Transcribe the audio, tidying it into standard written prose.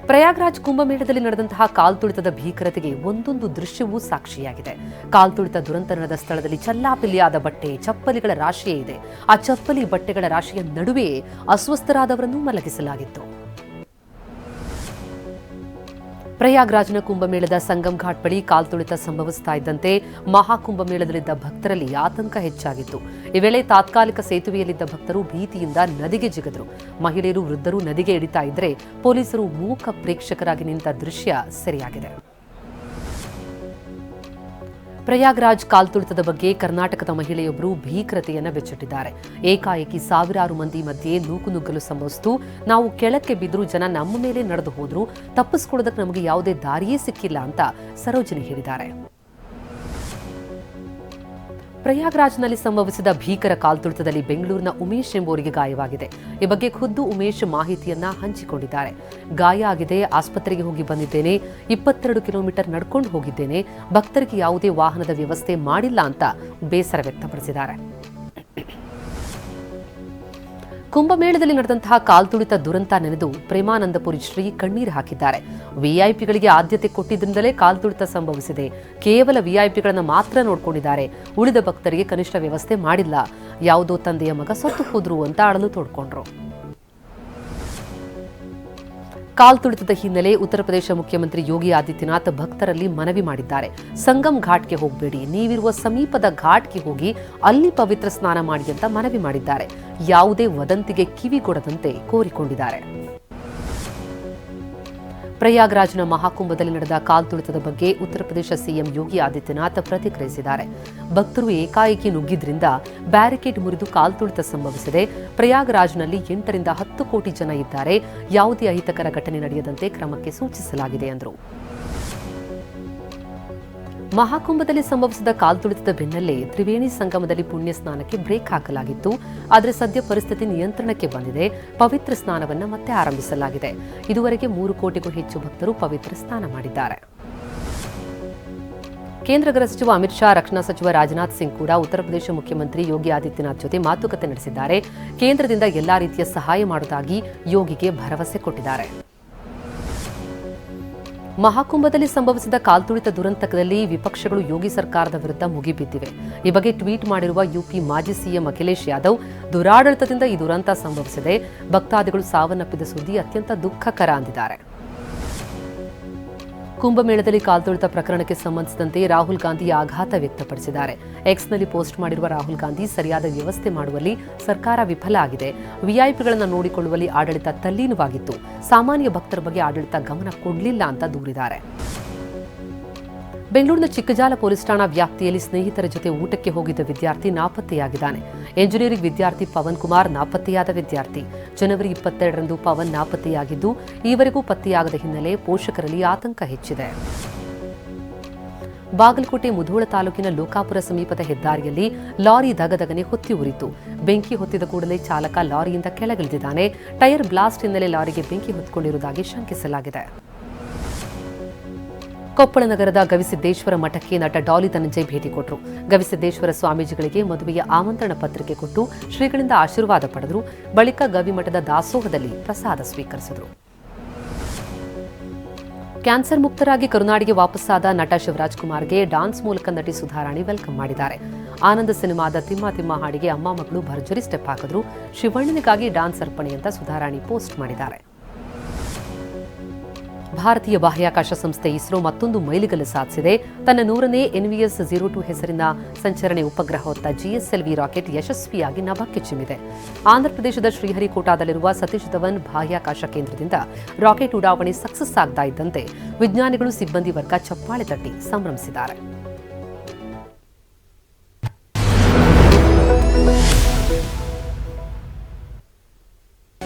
ಪ್ರಯಾಗ್ರಾಜ್ ಕುಂಭಮೇಳದಲ್ಲಿ ನಡೆದಂತಹ ಕಾಲ್ತುಳಿತದ ಭೀಕರತೆಗೆ ಒಂದೊಂದು ದೃಶ್ಯವೂ ಸಾಕ್ಷಿಯಾಗಿದೆ. ಕಾಲ್ತುಳಿತ ದುರಂತ ನಡೆದ ಸ್ಥಳದಲ್ಲಿ ಚಲ್ಲಾಪಿಲ್ಲಿಯಾದ ಬಟ್ಟೆ, ಚಪ್ಪಲಿಗಳ ರಾಶಿಯೇ ಇದೆ. ಆ ಚಪ್ಪಲಿ ಬಟ್ಟೆಗಳ ರಾಶಿಯ ನಡುವೆ ಅಸ್ವಸ್ಥರಾದವರನ್ನು ಮಲಗಿಸಲಾಗಿತ್ತು. ಪ್ರಯಾಗ್ರಾಜ್ನ ಕುಂಭಮೇಳದ ಸಂಗಮ್ ಘಾಟ್ ಬಳಿ ಕಾಲ್ತುಳಿತ ಸಂಭವಿಸ್ತಾ ಇದ್ದಂತೆ ಮಹಾಕುಂಭಮೇಳದಲ್ಲಿದ್ದ ಭಕ್ತರಲ್ಲಿ ಆತಂಕ ಹೆಚ್ಚಾಗಿತ್ತು. ಈ ವೇಳೆ ತಾತ್ಕಾಲಿಕ ಸೇತುವೆಯಲ್ಲಿದ್ದ ಭಕ್ತರು ಭೀತಿಯಿಂದ ನದಿಗೆ ಜಿಗಿದರು. ಮಹಿಳೆಯರು, ವೃದ್ಧರು ನದಿಗೆ ಇಳಿತಾ ಇದ್ರೆ ಪೊಲೀಸರು ಮೂಕ ಪ್ರೇಕ್ಷಕರಾಗಿ ನಿಂತ ದೃಶ್ಯ ಸೆರೆಯಾಗಿದೆ. ಪ್ರಯಾಗ್ರಾಜ್ ಕಾಲ್ತುಳಿತದ ಬಗ್ಗೆ ಕರ್ನಾಟಕದ ಮಹಿಳೆಯೊಬ್ಬರು ಭೀಕರತೆಯನ್ನು ಬೆಚ್ಚಿಟ್ಟಿದ್ದಾರೆ. ಏಕಾಏಕಿ ಸಾವಿರಾರು ಮಂದಿ ಮಧ್ಯೆ ನೂಕುನುಗ್ಗಲು ಸಂಭವಿಸಿತು. ನಾವು ಕೆಳಕ್ಕೆ ಬಿದ್ದರೂ ಜನ ನಮ್ಮ ಮೇಲೆ ನಡೆದು ಹೋದ್ರು, ತಪ್ಪಿಸ್ಕೊಳ್ಳೋದಕ್ಕೆ ನಮಗೆ ಯಾವುದೇ ದಾರಿಯೇ ಸಿಕ್ಕಿಲ್ಲ ಅಂತ ಸರೋಜಿನಿ ಹೇಳಿದ್ದಾರೆ. ಪ್ರಯಾಗ್ರಾಜ್ನಲ್ಲಿ ಸಂಭವಿಸಿದ ಭೀಕರ ಕಾಲ್ತುಳಿತದಲ್ಲಿ ಬೆಂಗಳೂರಿನ ಉಮೇಶ್ ಎಂಬುವರಿಗೆ ಗಾಯವಾಗಿದೆ. ಈ ಬಗ್ಗೆ ಖುದ್ದು ಉಮೇಶ್ ಮಾಹಿತಿಯನ್ನ ಹಂಚಿಕೊಂಡಿದ್ದಾರೆ. ಗಾಯ ಆಗಿದೆ, ಆಸ್ಪತ್ರೆಗೆ ಹೋಗಿ ಬಂದಿದ್ದೇನೆ, 22 ಕಿಲೋಮೀಟರ್ ನಡ್ಕೊಂಡು ಹೋಗಿದ್ದೇನೆ, ಭಕ್ತರಿಗೆ ಯಾವುದೇ ವಾಹನದ ವ್ಯವಸ್ಥೆ ಮಾಡಿಲ್ಲ ಅಂತ ಬೇಸರ ವ್ಯಕ್ತಪಡಿಸಿದ್ದಾರೆ. ಕುಂಭಮೇಳದಲ್ಲಿ ನಡೆದಂತಹ ಕಾಲ್ತುಳಿತ ದುರಂತ ನೆನೆದು ಪ್ರೇಮಾನಂದಪುರಿ ಶ್ರೀ ಕಣ್ಣೀರು ಹಾಕಿದ್ದಾರೆ. ವಿಐಪಿಗಳಿಗೆ ಆದ್ಯತೆ ಕೊಟ್ಟಿದ್ದರಿಂದಲೇ ಕಾಲ್ತುಳಿತ ಸಂಭವಿಸಿದೆ. ಕೇವಲ ವಿಐಪಿಗಳನ್ನು ಮಾತ್ರ ನೋಡಿಕೊಂಡಿದ್ದಾರೆ. ಉಳಿದ ಭಕ್ತರಿಗೆ ಕನಿಷ್ಠ ವ್ಯವಸ್ಥೆ ಮಾಡಿಲ್ಲ. ಯಾವುದೋ ತಂದೆಯ ಮಗ ಸತ್ತು ಹೋದ್ರು ಅಂತ ಅಳಲು ತೋಡ್ಕೊಂಡ್ರು. ಕಾಲ್ತುಳಿತದ ಹಿನ್ನೆಲೆ ಉತ್ತರ ಪ್ರದೇಶ ಮುಖ್ಯಮಂತ್ರಿ ಯೋಗಿ ಆದಿತ್ಯನಾಥ್ ಭಕ್ತರಲ್ಲಿ ಮನವಿ ಮಾಡಿದ್ದಾರೆ. ಸಂಗಮ್ ಘಾಟ್ಗೆ ಹೋಗಬೇಡಿ, ನೀವಿರುವ ಸಮೀಪದ ಘಾಟ್ಗೆ ಹೋಗಿ ಅಲ್ಲಿ ಪವಿತ್ರ ಸ್ನಾನ ಮಾಡಿ ಅಂತ ಮನವಿ ಮಾಡಿದ್ದಾರೆ. ಯಾವುದೇ ವದಂತಿಗೆ ಕಿವಿಗೊಡದಂತೆ ಕೋರಿಕೊಂಡಿದ್ದಾರೆ. ಪ್ರಯಾಗ್ರಾಜ್ನ ಮಹಾಕುಂಭದಲ್ಲಿ ನಡೆದ ಕಾಲ್ತುಳಿತದ ಬಗ್ಗೆ ಉತ್ತರ ಪ್ರದೇಶ ಸಿಎಂ ಯೋಗಿ ಆದಿತ್ಯನಾಥ್ ಪ್ರತಿಕ್ರಿಯಿಸಿದ್ದಾರೆ. ಭಕ್ತರು ಏಕಾಏಕಿ ನುಗ್ಗಿದ್ರಿಂದ ಬ್ಯಾರಿಕೇಡ್ ಮುರಿದು ಕಾಲ್ತುಳಿತ ಸಂಭವಿಸಿದೆ. ಪ್ರಯಾಗ್ರಾಜ್ನಲ್ಲಿ 8 ರಿಂದ 10 ಕೋಟಿ ಜನ ಇದ್ದಾರೆ. ಯಾವುದೇ ಅಹಿತಕರ ಘಟನೆ ನಡೆಯದಂತೆ ಕ್ರಮಕ್ಕೆ ಸೂಚಿಸಲಾಗಿದೆ ಎಂದರು. ಮಹಾಕುಂಭದಲ್ಲಿ ಸಂಭವಿಸಿದ ಕಾಲ್ತುಳಿತದ ಬೆನ್ನಲ್ಲೇ ತ್ರಿವೇಣಿ ಸಂಗಮದಲ್ಲಿ ಪುಣ್ಯ ಸ್ನಾನಕ್ಕೆ ಬ್ರೇಕ್ ಹಾಕಲಾಗಿತ್ತು. ಆದರೆ ಸದ್ಯ ಪರಿಸ್ಥಿತಿ ನಿಯಂತ್ರಣಕ್ಕೆ ಬಂದಿದೆ. ಪವಿತ್ರ ಸ್ನಾನವನ್ನು ಮತ್ತೆ ಆರಂಭಿಸಲಾಗಿದೆ. ಇದುವರೆಗೆ 3 ಕೋಟಿಗೂ ಹೆಚ್ಚು ಭಕ್ತರು ಪವಿತ್ರ ಸ್ನಾನ ಮಾಡಿದ್ದಾರೆ. ಕೇಂದ್ರ ಗೃಹ ಸಚಿವ ಅಮಿತ್ ಶಾ, ರಕ್ಷಣಾ ಸಚಿವ ರಾಜನಾಥ್ ಸಿಂಗ್ ಕೂಡ ಉತ್ತರ ಪ್ರದೇಶ ಮುಖ್ಯಮಂತ್ರಿ ಯೋಗಿ ಆದಿತ್ಯನಾಥ್ ಜೊತೆ ಮಾತುಕತೆ ನಡೆಸಿದ್ದಾರೆ. ಕೇಂದ್ರದಿಂದ ಎಲ್ಲಾ ರೀತಿಯ ಸಹಾಯ ಮಾಡುವುದಾಗಿ ಯೋಗಿಗೆ ಭರವಸೆ ಕೊಟ್ಟಿದ್ದಾರೆ. ಮಹಾಕುಂಭದಲ್ಲಿ ಸಂಭವಿಸಿದ ಕಾಲ್ತುಳಿತ ದುರಂತದಲ್ಲಿ ವಿಪಕ್ಷಗಳು ಯೋಗಿ ಸರ್ಕಾರದ ವಿರುದ್ಧ ಮುಗಿಬಿದ್ದಿವೆ. ಈ ಬಗ್ಗೆ ಟ್ವೀಟ್ ಮಾಡಿರುವ ಯುಪಿ ಮಾಜಿ ಸಿಎಂ ಅಖಿಲೇಶ್ ಯಾದವ್, ದುರಾಡಳಿತದಿಂದ ಈ ದುರಂತ ಸಂಭವಿಸಿದೆ. ಭಕ್ತಾದಿಗಳು ಸಾವನ್ನಪ್ಪಿದ ಸುದ್ದಿ ಅತ್ಯಂತ ದುಃಖಕರ ಅಂದಿದ್ದಾರೆ. ಕುಂಭಮೇಳದಲ್ಲಿ ಕಾಲ್ತುಳಿತ ಪ್ರಕರಣಕ್ಕೆ ಸಂಬಂಧಿಸಿದಂತೆ ರಾಹುಲ್ ಗಾಂಧಿ ಆಘಾತ ವ್ಯಕ್ತಪಡಿಸಿದ್ದಾರೆ. ಎಕ್ಸ್ನಲ್ಲಿ ಪೋಸ್ಟ್ ಮಾಡಿರುವ ರಾಹುಲ್ ಗಾಂಧಿ, ಸರಿಯಾದ ವ್ಯವಸ್ಥೆ ಮಾಡುವಲ್ಲಿ ಸರ್ಕಾರ ವಿಫಲ ಆಗಿದೆ. ವಿಐಪಿಗಳನ್ನು ನೋಡಿಕೊಳ್ಳುವಲ್ಲಿ ಆಡಳಿತ ತಲ್ಲೀನವಾಗಿತ್ತು. ಸಾಮಾನ್ಯ ಭಕ್ತರ ಬಗ್ಗೆ ಆಡಳಿತ ಗಮನ ಕೊಡಲಿಲ್ಲ ಅಂತ ದೂರಿದ್ದಾರೆ. ಬೆಂಗಳೂರಿನ ಚಿಕ್ಕಜಾಲ ಪೊಲೀಸ್ ಠಾಣಾ ವ್ಯಾಪ್ತಿಯಲ್ಲಿ ಸ್ನೇಹಿತರ ಜೊತೆ ಊಟಕ್ಕೆ ಹೋಗಿದ್ದ ವಿದ್ಯಾರ್ಥಿ ನಾಪತ್ತೆಯಾಗಿದ್ದಾನೆ. ಎಂಜಿನಿಯರಿಂಗ್ ವಿದ್ಯಾರ್ಥಿ ಪವನ್ ಕುಮಾರ್ ನಾಪತ್ತೆಯಾದ ವಿದ್ಯಾರ್ಥಿ. ಜನವರಿ 22ರಂದು ಪವನ್ ನಾಪತ್ತೆಯಾಗಿದ್ದು ಈವರೆಗೂ ಪತ್ತೆಯಾಗದ ಹಿನ್ನೆಲೆ ಪೋಷಕರಲ್ಲಿ ಆತಂಕ ಹೆಚ್ಚಿದೆ. ಬಾಗಲಕೋಟೆ ಮುಧೋಳ ತಾಲೂಕಿನ ಲೋಕಾಪುರ ಸಮೀಪದ ಹೆದ್ದಾರಿಯಲ್ಲಿ ಲಾರಿ ದಗದಗನೆ ಹೊತ್ತಿ ಉರಿತು. ಬೆಂಕಿ ಹೊತ್ತಿದ ಕೂಡಲೇ ಚಾಲಕ ಲಾರಿಯಿಂದ ಕೆಳಗಿಳಿದಿದ್ದಾನೆ. ಟೈರ್ ಬ್ಲಾಸ್ಟ್ ಹಿನ್ನೆಲೆ ಲಾರಿಗೆ ಬೆಂಕಿ ಹೊತ್ತಿಕೊಂಡಿರುವುದಾಗಿ ಶಂಕಿಸಲಾಗಿದೆ. ಕೊಪ್ಪಳ ನಗರದ ಗವಿಸಿದ್ದೇಶ್ವರ ಮಠಕ್ಕೆ ನಟ ಡಾಲಿ ಧನಂಜಯ್ ಭೇಟಿ ಕೊಟ್ಟರು. ಗವಿಸಿದ್ದೇಶ್ವರ ಸ್ವಾಮೀಜಿಗಳಿಗೆ ಮದುವೆಯ ಆಮಂತ್ರಣ ಪತ್ರಿಕೆ ಕೊಟ್ಟು ಶ್ರೀಗಳಿಂದ ಆಶೀರ್ವಾದ ಪಡೆದರು. ಬಳಿಕ ಗವಿಮಠದ ದಾಸೋಹದಲ್ಲಿ ಪ್ರಸಾದ ಸ್ವೀಕರಿಸಿದರು. ಕ್ಯಾನ್ಸರ್ ಮುಕ್ತರಾಗಿ ಕರುನಾಡಿಗೆ ವಾಪಸ್ಸಾದ ನಟ ಶಿವರಾಜ್ ಕುಮಾರ್ಗೆ ಡಾನ್ಸ್ ಮೂಲಕ ನಟಿ ಸುಧಾರಾಣಿ ವೆಲ್ಕಮ್ ಮಾಡಿದ್ದಾರೆ. ಆನಂದ ಸಿನಿಮಾದ ತಿಮ್ಮ ತಿಮ್ಮ ಹಾಡಿಗೆ ಅಮ್ಮ ಮಗಳು ಭರ್ಜರಿ ಸ್ಟೆಪ್ ಹಾಕಿದ್ರು. ಶಿವಣ್ಣನಿಗಾಗಿ ಡಾನ್ಸ್ ಅರ್ಪಣೆ ಅಂತ ಸುಧಾರಾಣಿ ಪೋಸ್ಟ್ ಮಾಡಿದ್ದಾರೆ. ಭಾರತೀಯ ಬಾಹ್ಯಾಕಾಶ ಸಂಸ್ಥೆ ಇಸ್ರೋ ಮತ್ತೊಂದು ಮೈಲಿಗಲ್ಲು ಸಾಧಿಸಿದೆ. ತನ್ನ 100ನೇ NVS-02 ಹೆಸರಿನ ಸಂಚರಣೆ ಉಪಗ್ರಹ ಹೊತ್ತ GSLV ರಾಕೆಟ್ ಯಶಸ್ವಿಯಾಗಿ ನಭಕ್ಕೆ ಚಿಮ್ಮಿದೆ. ಆಂಧ್ರಪ್ರದೇಶದ ಶ್ರೀಹರಿಕೋಟಾದಲ್ಲಿರುವ ಸತೀಶ್ ಧವನ್ ಬಾಹ್ಯಾಕಾಶ ಕೇಂದ್ರದಿಂದ ರಾಕೆಟ್ ಉಡಾವಣೆ ಸಕ್ಸಸ್ ಆಗ್ತಾ ಇದ್ದಂತೆ ವಿಜ್ಞಾನಿಗಳು, ಸಿಬ್ಬಂದಿ ವರ್ಗ ಚಪ್ಪಾಳೆ ತಟ್ಟಿ ಸಂಭ್ರಮಿಸಿದ್ದಾರೆ.